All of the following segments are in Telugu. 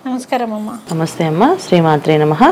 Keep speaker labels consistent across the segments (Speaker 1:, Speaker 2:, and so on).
Speaker 1: నమస్కారం అమ్మ.
Speaker 2: నమస్తే అమ్మ. శ్రీమాత్రే నమః.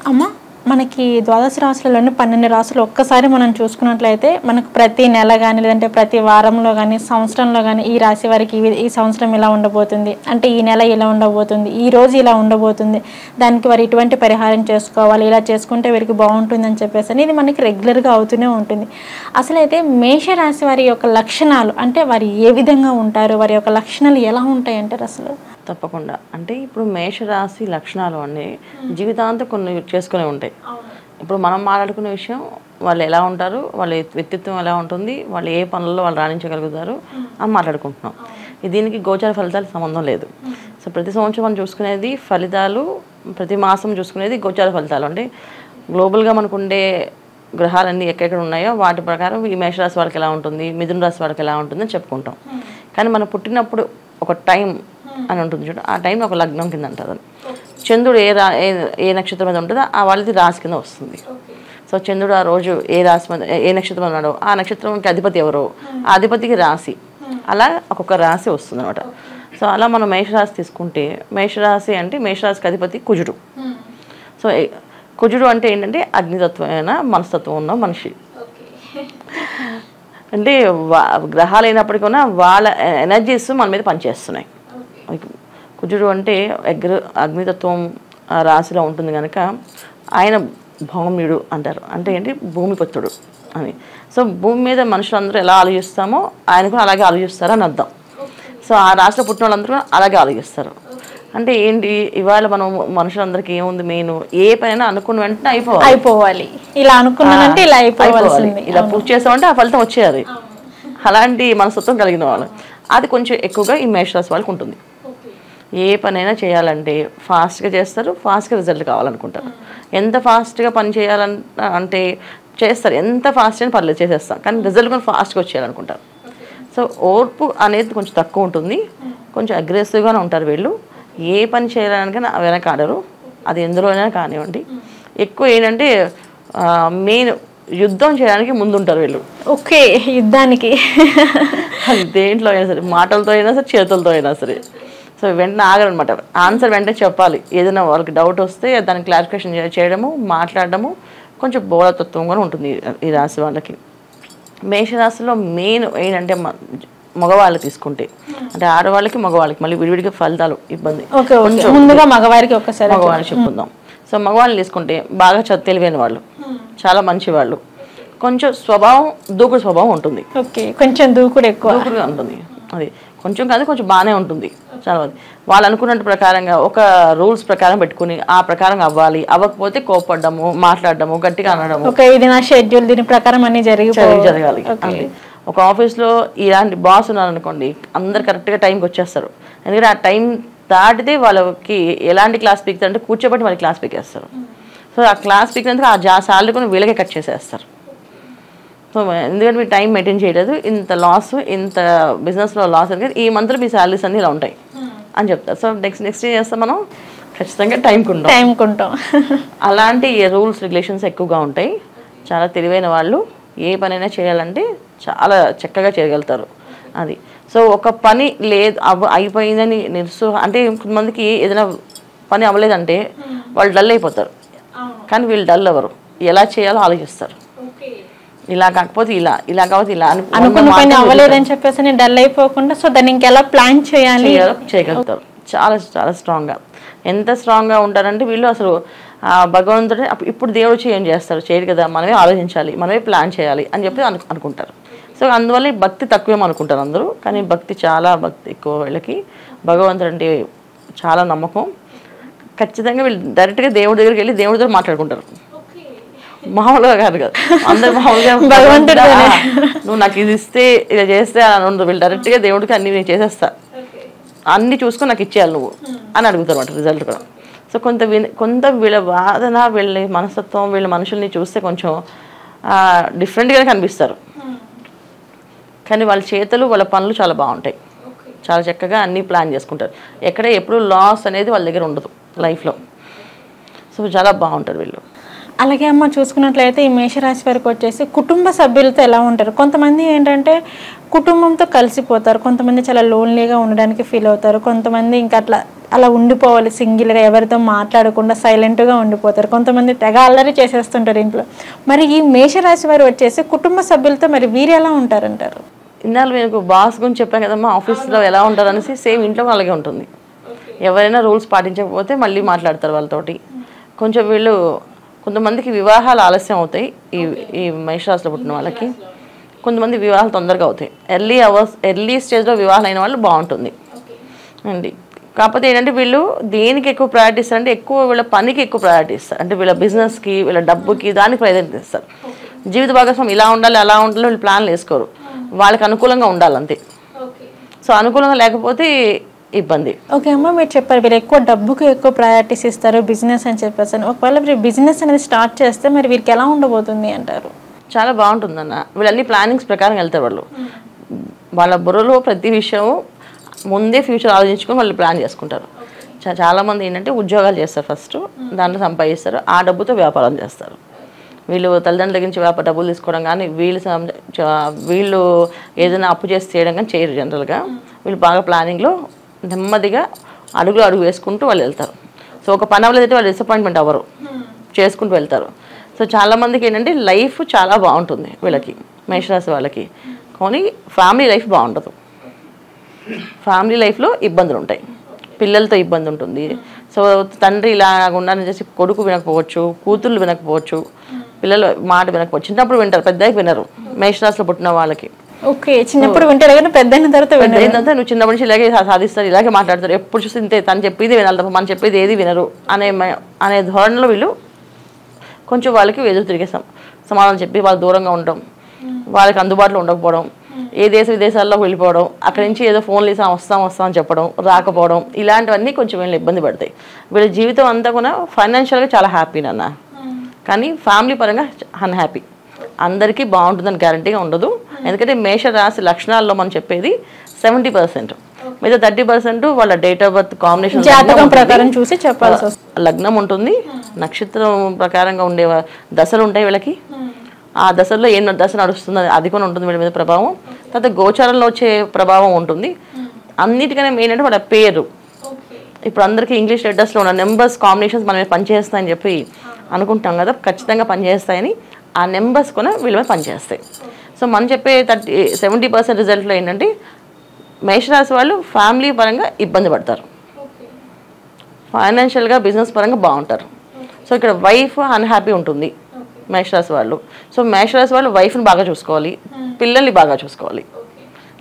Speaker 1: అమ్మ, మనకి ద్వాదశ రాశులలోని 12 రాశులు ఒక్కసారి మనం చూసుకున్నట్లయితే మనకు ప్రతి నెల కానీ లేదంటే ప్రతి వారంలో కానీ సంవత్సరంలో కానీ ఈ రాశి వారికి ఈ సంవత్సరం ఇలా ఉండబోతుంది, అంటే ఈ నెల ఇలా ఉండబోతుంది, ఈ రోజు ఇలా ఉండబోతుంది, దానికి వారు ఇటువంటి పరిహారం చేసుకోవాలి, ఇలా చేసుకుంటే వీరికి బాగుంటుంది అని చెప్పేసి ఇది మనకి రెగ్యులర్గా అవుతూనే ఉంటుంది. అసలైతే మేషరాశి వారి యొక్క లక్షణాలు అంటే వారు ఏ విధంగా ఉంటారు, వారి యొక్క లక్షణాలు ఎలా ఉంటాయి అంటారు అసలు?
Speaker 2: తప్పకుండా. అంటే ఇప్పుడు మేషరాశి లక్షణాలు అన్నీ జీవితాంతం కొన్ని చేసుకునే ఉంటాయి. ఇప్పుడు మనం మాట్లాడుకునే విషయం వాళ్ళు ఎలా ఉంటారు, వాళ్ళ వ్యక్తిత్వం ఎలా ఉంటుంది, వాళ్ళు ఏ పనుల్లో వాళ్ళు రాణించగలుగుతారు అని మాట్లాడుకుంటున్నాం. దీనికి గోచార ఫలితాలకు సంబంధం లేదు. సో ప్రతి సంవత్సరం మనం చూసుకునేది ఫలితాలు, ప్రతి మాసం చూసుకునేది గోచార ఫలితాలు. అంటే గ్లోబల్గా మనకు ఉండే గ్రహాలన్నీ ఎక్కడెక్కడ ఉన్నాయో వాటి ప్రకారం ఈ మేషరాశి వాళ్ళకి ఎలా ఉంటుంది, మిథున రాశి వాళ్ళకి ఎలా ఉంటుందని చెప్పుకుంటాం. కానీ మనం పుట్టినప్పుడు ఒక టైం అని ఉంటుంది చూడ, ఆ టైం ఒక లగ్నం కింద ఉంటుంది. చంద్రుడు ఏ నక్షత్రం మీద ఉంటుందో ఆ వాళ్ళది రాశి కింద వస్తుంది. సో చంద్రుడు ఆ రోజు ఏ రాశి మీద ఏ నక్షత్రం ఉన్నాడో ఆ నక్షత్రంకి అధిపతి ఎవరో ఆ అధిపతికి రాశి, అలా ఒక్కొక్క రాశి వస్తుంది అనమాట. సో అలా మనం మేషరాశి తీసుకుంటే మేషరాశి అంటే మేషరాశికి అధిపతి కుజుడు. సో కుజుడు అంటే ఏంటంటే అగ్నితత్వమైన మనస్తత్వం ఉన్న మనిషి. అంటే గ్రహాలు అయినప్పటికీ వాళ్ళ ఎనర్జీస్ మన మీద పనిచేస్తున్నాయి. కుజుడు అంటే అగ్నితత్వం రాశిలో ఉంటుంది కనుక ఆయన భౌమ్యుడు అంటారు. అంటే ఏంటి, భూమిపుత్రుడు అని. సో భూమి మీద మనుషులందరూ ఎలా ఆలోచిస్తామో ఆయన కూడా అలాగే ఆలోచిస్తారని అర్థం. సో ఆ రాశిలో పుట్టిన వాళ్ళందరూ అలాగే ఆలోచిస్తారు. అంటే ఏంటి, ఇవాళ మనం మనుషులందరికీ ఏముంది, మెయిన్ ఏ పైన అనుకున్న వెంటనే అయిపోవాలి.
Speaker 1: ఇలా అనుకున్నానంటే ఇలా అయిపోవాలి,
Speaker 2: ఇలా పూర్తి చేస్తామంటే ఆ ఫలితం వచ్చేది. అలాంటి మనస్తత్వం కలిగిన వాళ్ళు అది కొంచెం ఎక్కువగా ఈ మేషరాశి వాళ్ళకి ఉంటుంది. ఏ పనైనా చేయాలంటే ఫాస్ట్గా చేస్తారు, ఫాస్ట్గా రిజల్ట్ కావాలనుకుంటారు. ఎంత ఫాస్ట్గా పని అంటే చేస్తారు, ఎంత ఫాస్ట్ అయినా పర్లేదు చేసేస్తాం, కానీ రిజల్ట్ కూడా ఫాస్ట్గా వచ్చేయాలనుకుంటారు. సో ఓర్పు అనేది కొంచెం తక్కువ ఉంటుంది, కొంచెం అగ్రెసివ్గానే ఉంటారు వీళ్ళు. ఏ పని చేయాలనికైనా వెనకాడరు, అది ఎందులోనైనా కానివ్వండి. ఎక్కువ ఏంటంటే మెయిన్ యుద్ధం చేయడానికి ముందుంటారు వీళ్ళు.
Speaker 1: ఓకే, యుద్ధానికి
Speaker 2: అది దేంట్లో అయినా సరే, మాటలతో అయినా సరే, చేతులతో అయినా సరే. సో వెంటనే ఆగరనమాట, ఆన్సర్ వెంటనే చెప్పాలి. ఏదైనా వాళ్ళకి డౌట్ వస్తే దాన్ని క్లారిఫికేషన్ చేయడము, మాట్లాడడము కొంచెం బోధతత్వం కూడా ఉంటుంది ఈ రాశి వాళ్ళకి. మేషరాశిలో మెయిన్ ఏంటంటే మగవాళ్ళు తీసుకుంటే, అంటే ఆడవాళ్ళకి మగవాళ్ళకి మళ్ళీ విడివిడిగా ఫలితాలు ఇబ్బంది.
Speaker 1: ముందుగా మగవారికి
Speaker 2: మగవాళ్ళు చెప్పుకుందాం. సో మగవాళ్ళని తీసుకుంటే బాగా తెలివైన వాళ్ళు, చాలా మంచి వాళ్ళు, కొంచెం దూకుడు స్వభావం ఉంటుంది.
Speaker 1: కొంచెం దూకుడుగా
Speaker 2: ఉంటుంది. అది కొంచెం కాదు, కొంచెం బాగానే ఉంటుంది. చాలా వాళ్ళు అనుకున్నట్టు ప్రకారంగా ఒక రూల్స్ ప్రకారం పెట్టుకుని ఆ ప్రకారం అవ్వకపోతే కోపడ్డము, మాట్లాడడము, గట్టిగా అనడము,
Speaker 1: ఇది నా షెడ్యూల్, దీని ప్రకారం అన్ని
Speaker 2: జరగాలి. ఒక ఆఫీస్లో ఇలాంటి బాస్ ఉన్నారనుకోండి, అందరు కరెక్ట్గా టైంకి వచ్చేస్తారు. ఎందుకంటే ఆ టైం దాటితే వాళ్ళకి ఎలాంటి క్లాస్ పీకుతారంటే కూర్చోబెట్టి వాళ్ళకి క్లాస్ పీకేస్తారు. సో ఆ క్లాస్ పీకినందుకు ఆ శాలరీ కూడా వీళ్ళకే కట్ చేసేస్తారు. సో ఎందుకంటే మీరు టైం మెయింటైన్ చేయలేదు, ఇంత లాస్, ఇంత బిజినెస్లో లాస్ అనేది ఈ మంత్లో మీ శాలరీస్ అన్నీ ఇలా ఉంటాయి అని చెప్తారు. సో నెక్స్ట్ ఏం చేస్తాం మనం, ఖచ్చితంగా టైంకుంటాం. అలాంటి రూల్స్ రెగ్యులేషన్స్ ఎక్కువగా ఉంటాయి. చాలా తెలివైన వాళ్ళు ఏ పనైనా చేయాలంటే చాలా చక్కగా చేయగలుగుతారు. అది సో ఒక పని లేదు అయిపోయిందని అంటే కొంతమందికి ఏదైనా పని అవ్వలేదంటే వాళ్ళు డల్ అయిపోతారు. కానీ వీళ్ళు డల్ అవ్వరు, ఎలా చేయాలో ఆలోచిస్తారు. ఇలా కాకపోతే ఇలా కాకపోతే ఇలా
Speaker 1: అనుకున్న పని అవ్వలేదని చెప్పేసి డల్ అయిపోకుండా సో దాన్ని ఇంకెలా ప్లాన్
Speaker 2: చేయగలుగుతారు. చాలా చాలా స్ట్రాంగ్గా. ఎంత స్ట్రాంగ్గా ఉంటారంటే వీళ్ళు అసలు భగవంతుడు ఇప్పుడు దేవుడు ఏం చేస్తారు, చేయరు కదా, మనమే ఆలోచించాలి, మనమే ప్లాన్ చేయాలి అని చెప్పి అనుకుంటారు. సో అందువల్ల భక్తి తక్కువేమో అనుకుంటారు అందరూ, కానీ చాలా భక్తి ఎక్కువ వీళ్ళకి. భగవంతుడు అంటే చాలా నమ్మకం. ఖచ్చితంగా వీళ్ళు డైరెక్ట్గా దేవుడి దగ్గరికి వెళ్ళి దేవుడితో మాట్లాడుకుంటారు. మామూలుగా కాదు కదా, అందరు మామూలుగా భగవంతుడు నువ్వు నాకు ఇది ఇస్తే ఇలా చేస్తే అని ఉండదు. వీళ్ళు డైరెక్ట్గా దేవుడికి అన్ని నేను చేసేస్తా, అన్ని చూసుకొని నాకు ఇచ్చేయాలి నువ్వు అని అడుగుతారు అన్నమాట రిజల్ట్ కూడా. సో కొంత వీళ్ళ వాదన, వీళ్ళ మనస్తత్వం, వీళ్ళ మనుషుల్ని చూస్తే కొంచెం డిఫరెంట్గానే కనిపిస్తారు. కానీ వాళ్ళ చేతులు, వాళ్ళ పనులు చాలా బాగుంటాయి. చాలా చక్కగా అన్నీ ప్లాన్ చేసుకుంటారు. ఎప్పుడు లాస్ అనేది వాళ్ళ దగ్గర ఉండదు లైఫ్లో. సో చాలా బాగుంటారు వీళ్ళు.
Speaker 1: అలాగే అమ్మ చూసుకున్నట్లయితే ఈ మేషరాశి వారికి వచ్చేసి కుటుంబ సభ్యులతో ఎలా ఉంటారు, కొంతమంది ఏంటంటే కుటుంబంతో కలిసిపోతారు, కొంతమంది చాలా లోన్లీగా ఉండడానికి ఫీల్ అవుతారు, కొంతమంది ఇంకా అట్లా అలా ఉండిపోవాలి సింగిల్గా, ఎవరితో మాట్లాడకుండా సైలెంట్గా ఉండిపోతారు. కొంతమంది తెగ అల్లరి చేసేస్తుంటారు ఇంట్లో. మరి ఈ మేషరాశి వారు వచ్చేసి కుటుంబ సభ్యులతో మరి వీరు ఎలా ఉంటారంటారు?
Speaker 2: ఇన్నాళ్ళు మీకు బాస్ గురించి చెప్పాను కదమ్మా, ఆఫీస్లో ఎలా ఉంటారు అనేసి సేమ్ ఇంట్లో అలాగే ఉంటుంది. ఎవరైనా రూల్స్ పాటించకపోతే మళ్ళీ మాట్లాడతారు వాళ్ళతోటి. కొంచెం వీళ్ళు కొంతమందికి వివాహాలు ఆలస్యం అవుతాయి. ఈ మేషరాశిలో పుట్టిన వాళ్ళకి కొంతమంది వివాహాలు తొందరగా అవుతాయి. ఎర్లీ స్టేజ్లో వివాహాలు అయిన వాళ్ళు బాగుంటుంది అండి. కాకపోతే ఏంటంటే వీళ్ళు దేనికి ఎక్కువ ప్రయారిటీ ఇస్తారు అంటే ఎక్కువ వీళ్ళ పనికి ఎక్కువ ప్రయారిటీ ఇస్తారు. అంటే వీళ్ళ బిజినెస్కి, వీళ్ళ డబ్బుకి, దానికి ప్రయారిటీ ఇస్తారు. జీవిత భాగస్వామి ఇలా ఉండాలి అలా ఉండాలి వీళ్ళు ప్లాన్లు వేసుకోరు. వాళ్ళకి అనుకూలంగా ఉండాలి అంతే. సో అనుకూలంగా లేకపోతే ఇబ్బంది.
Speaker 1: ఓకే అమ్మ, మీరు చెప్పారు వీళ్ళు ఎక్కువ డబ్బుకి ఎక్కువ ప్రయారిటీస్ ఇస్తారు, బిజినెస్ అని చెప్పేసి. ఒకవేళ మీరు బిజినెస్ అనేది స్టార్ట్ చేస్తే మరి వీరికి ఎలా ఉండబోతుంది అంటారు? చాలా
Speaker 2: బాగుంటుందన్న. వీళ్ళన్నీ ప్లానింగ్స్ ప్రకారం వెళ్తారు. వాళ్ళ బుర్రలో ప్రతి విషయం ముందే ఫ్యూచర్ ఆలోచించుకొని వాళ్ళు ప్లాన్ చేసుకుంటారు. చాలామంది ఏంటంటే ఉద్యోగాలు చేస్తారు, ఫస్ట్ దాంట్లో సంపాదిస్తారు, ఆ డబ్బుతో వ్యాపారం చేస్తారు. వీళ్ళు తల్లిదండ్రుల నుంచి డబ్బులు తీసుకోవడం కానీ వీళ్ళు ఏదైనా అప్పు చేసి చేయడం కానీ చేయరు. జనరల్గా వీళ్ళు బాగా ప్లానింగ్లో నెమ్మదిగా అడుగు వేసుకుంటూ వాళ్ళు వెళ్తారు. సో ఒక పని అవ్వలేదంటే వాళ్ళు డిసప్పాయింట్మెంట్ అవ్వరు, చేసుకుంటూ వెళ్తారు. సో చాలామందికి ఏంటంటే లైఫ్ చాలా బాగుంటుంది వీళ్ళకి, మేషరాశి వాళ్ళకి. కానీ ఫ్యామిలీ లైఫ్ బాగుండదు. ఫ్యామిలీ లైఫ్లో ఇబ్బందులు ఉంటాయి, పిల్లలతో ఇబ్బంది ఉంటుంది. సో తండ్రి ఇలా ఉండాలని చేసి కొడుకు వినకపోవచ్చు, కూతుర్లు వినకపోవచ్చు, పిల్లలు మాట వినకపోవచ్చు. చిన్నప్పుడు వింటారు, పెద్దకి వినరు. మేషరాశిలో పుట్టిన వాళ్ళకి
Speaker 1: ఓకే, చిన్నప్పుడు వింటారు కానీ పెద్ద అయిన తర్వాత
Speaker 2: నువ్వు చిన్నప్పటి నుంచి ఇలాగే సాధిస్తారు, ఇలాగే మాట్లాడతారు, ఎప్పుడు చూసి ఇంతే, తను చెప్పేది వినాలి తప్ప మనం చెప్పేది ఏది వినరు అనే ధోరణిలో వీళ్ళు కొంచెం వాళ్ళకి ఎదురు తిరిగే సమాధానం చెప్పి వాళ్ళు దూరంగా ఉండడం, వాళ్ళకి అందుబాటులో ఉండకపోవడం, ఏ విదేశాల్లో వెళ్ళిపోవడం, అక్కడి నుంచి ఏదో ఫోన్లు వేసాం వస్తాం అని చెప్పడం, రాకపోవడం, ఇలాంటివన్నీ కొంచెం వీళ్ళు ఇబ్బంది పడతాయి. వీళ్ళ జీవితం అంతా కూడా ఫైనాన్షియల్గా చాలా హ్యాపీ నాన్న, కానీ ఫ్యామిలీ పరంగా అన్హ్యాపీ. అందరికీ బాగుంటుందని గ్యారంటీగా ఉండదు. ఎందుకంటే మేషరాశి లక్షణాల్లో మనం చెప్పేది 70%, మిగతా 30% వాళ్ళ డేట్ ఆఫ్ బర్త్ కాంబినేషన్
Speaker 1: ప్రకారం చూసి చెప్పాల్సి వస్తుంది.
Speaker 2: లగ్నం ఉంటుంది, నక్షత్రం ప్రకారంగా ఉండే దశలు ఉంటాయి వీళ్ళకి. ఆ దశల్లో ఏం దశ నడుస్తుంది అది కూడా ఉంటుంది వీళ్ళ మీద ప్రభావం. తర్వాత గోచారంలో వచ్చే ప్రభావం ఉంటుంది. అన్నిటికన్నా మెయిన్ అంటే వాళ్ళ పేరు. ఇప్పుడు అందరికీ ఇంగ్లీష్ లెటర్స్లో ఉన్న నెంబర్స్ కాంబినేషన్స్ మన మీద పనిచేస్తాయని చెప్పి అనుకుంటాం కదా, ఖచ్చితంగా పనిచేస్తాయని. ఆ నెంబర్స్ కూడా వీళ్ళ మీద పనిచేస్తాయి. సో మనం చెప్పే 70% రిజల్ట్లో ఏంటంటే మేషరాశి వాళ్ళు ఫ్యామిలీ పరంగా ఇబ్బంది పడతారు, ఫైనాన్షియల్గా బిజినెస్ పరంగా బాగుంటారు. సో ఇక్కడ వైఫ్ అన్హ్యాపీ ఉంటుంది మేషరాశి వాళ్ళు. సో మేషరాశి వాళ్ళు వైఫ్ని బాగా చూసుకోవాలి, పిల్లల్ని బాగా చూసుకోవాలి.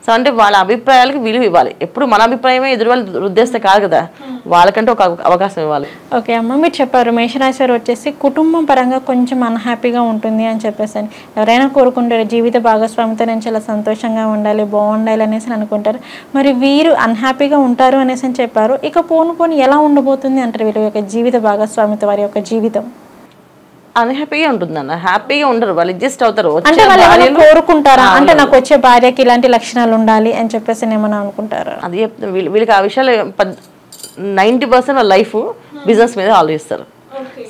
Speaker 2: సో అంటే వాళ్ళ అభిప్రాయాలకి విలువ ఇవ్వాలి. ఎప్పుడు మన అభిప్రాయమే ఎదురు వాళ్ళు రుద్దేస్తే కాదు కదా, వాళ్ళకంటే ఒక అవకాశం ఇవ్వాలి.
Speaker 1: ఓకే అమ్మ, మీరు చెప్పారు మేషరాశి వారు వచ్చేసి కుటుంబం పరంగా కొంచెం అన్హ్యాపీగా ఉంటుంది అని చెప్పేసి. ఎవరైనా కోరుకుంటారు జీవిత భాగస్వామితో నేను చాలా సంతోషంగా ఉండాలి, బాగుండాలి అనేసి అనుకుంటారు. మరి వీరు అన్హ్యాపీగా ఉంటారు అనేసి అని చెప్పారు. ఇక పోను ఎలా ఉండబోతుంది అంటారు వీళ్ళ యొక్క జీవిత భాగస్వామితో వారి యొక్క జీవితం?
Speaker 2: అన్హ్యాపీగా ఉంటుందన్న, హ్యాపీగా ఉండరు, వాళ్ళు అడ్జస్ట్ అవుతారు.
Speaker 1: అంటే వాళ్ళు కోరుకుంటారా అంటే నాకు వచ్చే భార్యకి ఇలాంటి లక్షణాలు ఉండాలి అని చెప్పేసి ఏమన్నా అనుకుంటారా?
Speaker 2: అది వీళ్ళకి ఆ విషయాలు 90% వాళ్ళ లైఫ్ బిజినెస్ మీద ఆలోచిస్తారు.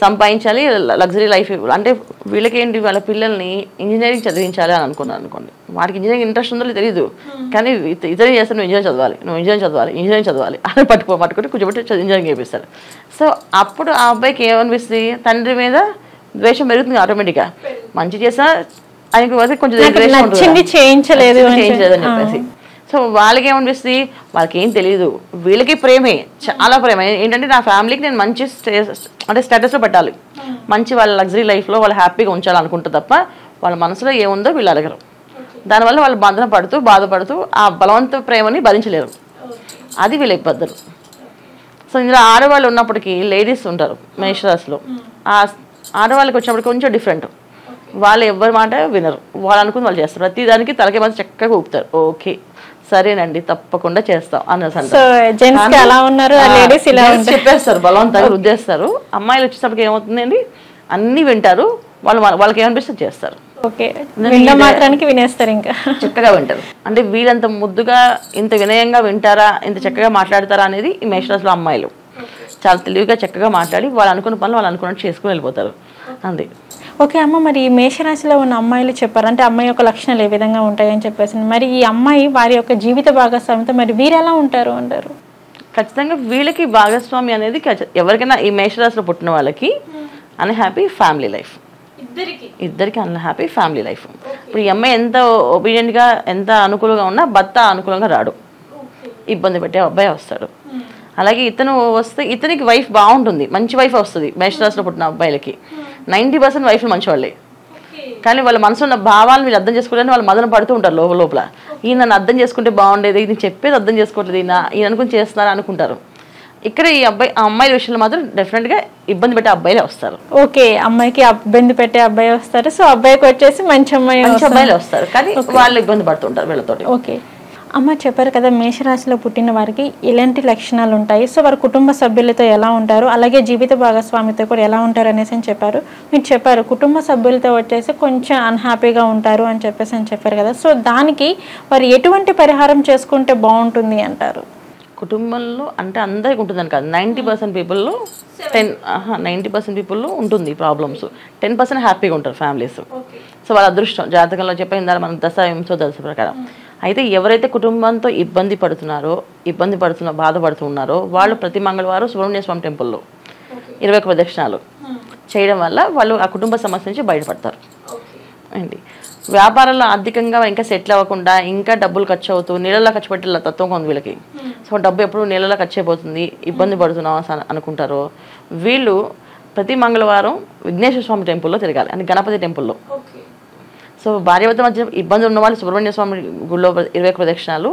Speaker 2: సంపాదించాలి, లగ్జరీ లైఫ్. అంటే వీళ్ళకి ఏంటి, వాళ్ళ పిల్లల్ని ఇంజనీరింగ్ చదివించాలి అని అనుకోండి. వాడికి ఇంజనీరింగ్ ఇంట్రెస్ట్ ఉందో తెలియదు, కానీ ఇతర చేస్తారు, నువ్వు ఇంజనీరింగ్ చదవాలి అని పట్టుకుంటే కూర్చోబెట్టి ఇంజనీరింగ్ చేపిస్తారు. సో అప్పుడు ఆ అబ్బాయికి ఏమనిపిస్తుంది, తండ్రి మీద ద్వేషం పెరుగుతుంది ఆటోమేటిక్గా. మంచి చేసా ఆయనకి కొంచెం
Speaker 1: చేయించలేదు
Speaker 2: అని చెప్పేసి. సో వాళ్ళకి ఏమనిపిస్తుంది, వాళ్ళకి ఏం తెలియదు, వీళ్ళకి ప్రేమే, చాలా ప్రేమ. ఏంటంటే నా ఫ్యామిలీకి నేను మంచి స్టేటస్లో పెట్టాలి, మంచి వాళ్ళ లగ్జరీ లైఫ్లో వాళ్ళు హ్యాపీగా ఉంచాలనుకుంటారు తప్ప వాళ్ళ మనసులో ఏముందో వీళ్ళు అడగరు. దానివల్ల వాళ్ళు బాధపడుతూ ఆ బలవంత ప్రేమని భరించలేరు. అది వీళ్ళ ఇబ్బందులు. సో ఇందులో ఆడవాళ్ళు ఉన్నప్పటికీ లేడీస్ ఉంటారు మేషరాశిలో. ఆ ఆడవాళ్ళకి వచ్చినప్పటికి కొంచెం డిఫరెంట్. వాళ్ళు ఎవరి మాట వినరు, వాళ్ళు అనుకుని వాళ్ళు చేస్తారు. ప్రతిదానికి తలకే మంది చక్కగా ఊపుతారు. ఓకే సరేనండి తప్పకుండా చేస్తాం అన్నది చెప్పేస్తారు, బలవంతంగా రుద్దేస్తారు. అమ్మాయిలు వచ్చేటప్పటికి ఏమవుతుందండి, అన్ని వింటారు, వాళ్ళకి ఏమనిపిస్తుంది చేస్తారు.
Speaker 1: వినేస్తారు, ఇంకా
Speaker 2: చక్కగా వింటారు. అంటే వీళ్ళంత ముద్దుగా ఇంత వినయంగా వింటారా, ఇంత చక్కగా మాట్లాడతారా అనేది ఈ మేషరాశిలో అమ్మాయిలు చాలా తెలివిగా చక్కగా మాట్లాడి వాళ్ళు అనుకున్న పనులు వాళ్ళు అనుకున్నట్టు చేసుకుని వెళ్ళిపోతారు అంతే.
Speaker 1: ఓకే అమ్మ, మరి ఈ మేషరాశిలో ఉన్న అమ్మాయిలు చెప్పారు అంటే అమ్మాయి యొక్క లక్షణాలు ఏ విధంగా ఉంటాయని చెప్పేసి. మరి ఈ అమ్మాయి వారి యొక్క జీవిత భాగస్వామితో మరి వీరు ఎలా ఉంటారు అంటారు?
Speaker 2: ఖచ్చితంగా వీళ్ళకి భాగస్వామి అనేది ఎవరికైనా ఈ మేషరాశిలో పుట్టిన వాళ్ళకి అన్హ్యాపీ ఫ్యామిలీ లైఫ్, ఇద్దరికి అన్హ్యాపీ ఫ్యామిలీ లైఫ్. ఇప్పుడు ఈ అమ్మాయి ఎంత ఒబీడియంట్గా ఎంత అనుకూలంగా ఉన్నా భర్త అనుకూలంగా రాడు, ఇబ్బంది పెట్టే అబ్బాయి వస్తాడు. అలాగే ఇతను వస్తే ఇతనికి వైఫ్ బాగుంటుంది, మంచి వైఫ్ వస్తుంది. మేషరాశిలో పుట్టిన అబ్బాయిలకి 90% వైఫ్లు మంచి వాళ్ళే, కానీ వాళ్ళ మనసులో ఉన్న భావాలను వీళ్ళు అర్థం చేసుకోవడానికి వాళ్ళు మదన పడుతూ ఉంటారు లోపల. ఈయన నన్ను అర్థం చేసుకుంటే బాగుండేది, ఇది చెప్పేది అర్థం చేసుకోవట్లేదు, ఈయన అనుకుని చేస్తున్నారు అనుకుంటారు. ఇక్కడ ఈ అమ్మాయిల విషయంలో మాత్రం డెఫినెట్గా ఇబ్బంది పెట్టే అబ్బాయిలే వస్తారు.
Speaker 1: ఓకే, అమ్మాయికి ఇబ్బంది పెట్టే అబ్బాయి వస్తారు, సో అబ్బాయికి వచ్చేసి మంచి
Speaker 2: అబ్బాయిలు వస్తారు, కానీ వాళ్ళు ఇబ్బంది పడుతుంటారు వీళ్ళతో.
Speaker 1: ఓకే అమ్మ, చెప్పారు కదా మేషరాశిలో పుట్టిన వారికి ఎలాంటి లక్షణాలు ఉంటాయి, సో వారి కుటుంబ సభ్యులతో ఎలా ఉంటారు, అలాగే జీవిత భాగస్వామితో కూడా ఎలా ఉంటారు అనేసి అని చెప్పారు. మీరు చెప్పారు కుటుంబ సభ్యులతో వచ్చేసి కొంచెం అన్హ్యాపీగా ఉంటారు అని చెప్పారు కదా, సో దానికి వారు ఎటువంటి పరిహారం చేసుకుంటే బాగుంటుంది అంటారు?
Speaker 2: కుటుంబంలో అంటే అందరికి ఉంటుందని కాదు, 90% పీపుల్లో 90% పీపుల్లో ఉంటుంది ప్రాబ్లమ్స్, 10% హ్యాపీగా ఉంటారు ఫ్యామిలీస్. సో వాళ్ళ అదృష్టం జాతకంలో చెప్పిన దాని మన దశ ప్రకారం. అయితే ఎవరైతే కుటుంబంతో బాధపడుతున్నారో వాళ్ళు ప్రతి మంగళవారం సుబ్రహ్మణ్య స్వామి టెంపుల్లో 21 ప్రదక్షిణాలు చేయడం వల్ల వాళ్ళు ఆ కుటుంబ సమస్య నుంచి బయటపడతారు. ఏంటి వ్యాపారంలో ఆర్థికంగా ఇంకా సెటిల్ అవ్వకుండా ఇంకా డబ్బులు ఖర్చు అవుతూ నీళ్ళలో ఖర్చు పెట్టే తత్వం ఉంది వీళ్ళకి. సో డబ్బు ఎప్పుడు నీళ్ళలో ఖర్చు అయిపోతుంది, ఇబ్బంది పడుతున్నాం అనుకుంటారో వీళ్ళు ప్రతి మంగళవారం విఘ్నేశ్వర స్వామి టెంపుల్లో తిరగాలి, అంటే గణపతి టెంపుల్లో. సో భార్యాభర్త మధ్య ఇబ్బందులు ఉన్న వాళ్ళు సుబ్రహ్మణ్య స్వామి గుళ్ళో 21 ప్రదక్షిణాలు,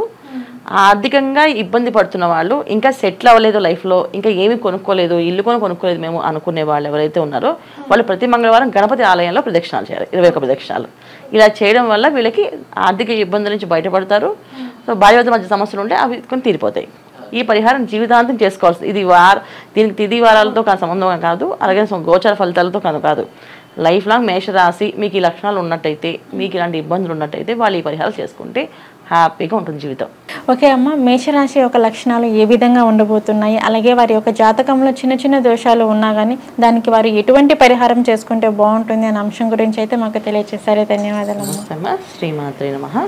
Speaker 2: ఆర్థికంగా ఇబ్బంది పడుతున్న వాళ్ళు, ఇంకా సెటిల్ అవ్వలేదు లైఫ్లో, ఇంకా ఏమీ కొనుక్కోలేదు, ఇల్లు కొనుక్కోలేదు మేము అనుకునే వాళ్ళు ఎవరైతే ఉన్నారో వాళ్ళు ప్రతి మంగళవారం గణపతి ఆలయంలో ప్రదక్షిణాలు చేయాలి, 21 ప్రదక్షిణాలు. ఇలా చేయడం వల్ల వీళ్ళకి ఆర్థిక ఇబ్బందుల నుంచి బయటపడతారు. సో భార్యాభర్త మధ్య సమస్యలు ఉంటే అవి కొన్ని తీరిపోతాయి. ఈ పరిహారం జీవితాంతం చేసుకోవాల్సింది. ఇది దీనికి తిథి వారాలతో సంబంధం కాదు, అలాగే గోచార ఫలితాలతో కాదు. లైఫ్ లాంగ్ మేషరాశి మీకు ఈ లక్షణాలు ఉన్నట్టయితే, మీకు ఇలాంటి ఇబ్బందులు ఉన్నట్టయితే వాళ్ళు ఈ పరిహారం చేసుకుంటే హ్యాపీగా ఉంటుంది జీవితం.
Speaker 1: ఓకే అమ్మ, మేషరాశి యొక్క లక్షణాలు ఏ విధంగా ఉండబోతున్నాయి, అలాగే వారి యొక్క జాతకంలో చిన్న చిన్న దోషాలు ఉన్నా కానీ దానికి వారు ఎటువంటి పరిహారం చేసుకుంటే బాగుంటుంది అనే అంశం గురించి అయితే మాకు తెలియజేశారు. ధన్యవాదాలు.
Speaker 2: శ్రీమాత్రే నమః.